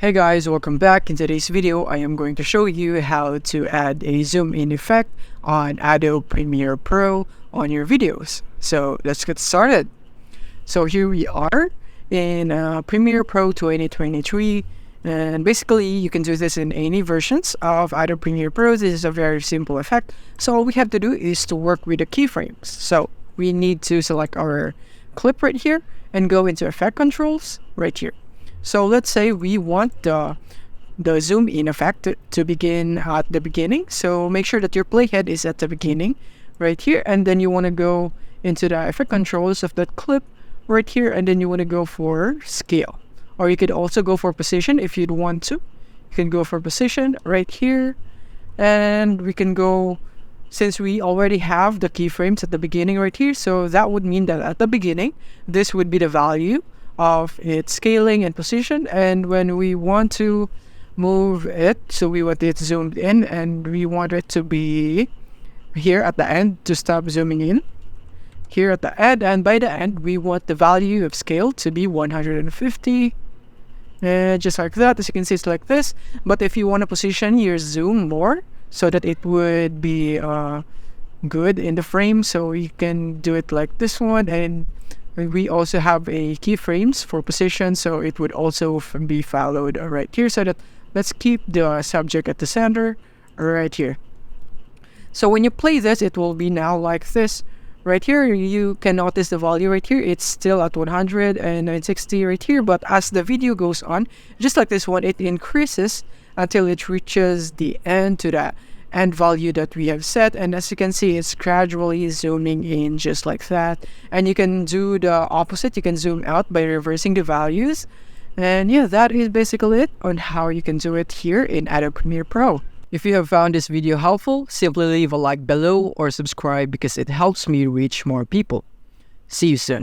Hey guys, welcome back. In today's video, I am going to show you how to add a zoom in effect on Adobe Premiere Pro on your videos. So let's get started. So here we are in Premiere Pro 2023, and basically you can do this in any versions of Adobe Premiere Pro. This is a very simple effect. So all we have to do is to work with the keyframes. So we need to select our clip right here and go into Effect Controls right here. So let's say we want the zoom in effect to begin at the beginning. So make sure that your playhead is at the beginning right here, and then you want to go into the effect controls of that clip right here, and then you want to go for scale, or you could also go for position if you'd want to. You can go for position right here, and we can go, since we already have the keyframes at the beginning right here, so that would mean that at the beginning this would be the value of its scaling and position, and when we want to move it, so we want it zoomed in and we want it to be here at the end to stop zooming in here at the end, and by the end we want the value of scale to be 150, and just like that. As you can see, it's like this. But if you want to position your zoom more so that it would be good in the frame, so you can do it like this one. And we also have a keyframes for position, so it would also be followed right here, so that let's keep the subject at the center right here. So when you play this, it will be now like this right here. You can notice the value right here, it's still at 100 and 960 right here, but as the video goes on, just like this one, it increases until it reaches the end to the end value that we have set. And as you can see, it's gradually zooming in just like that. And you can do the opposite, you can zoom out by reversing the values. And yeah, that is basically it on how you can do it here in Adobe Premiere Pro. If you have found this video helpful, simply leave a like below or subscribe because it helps me reach more people. See you soon.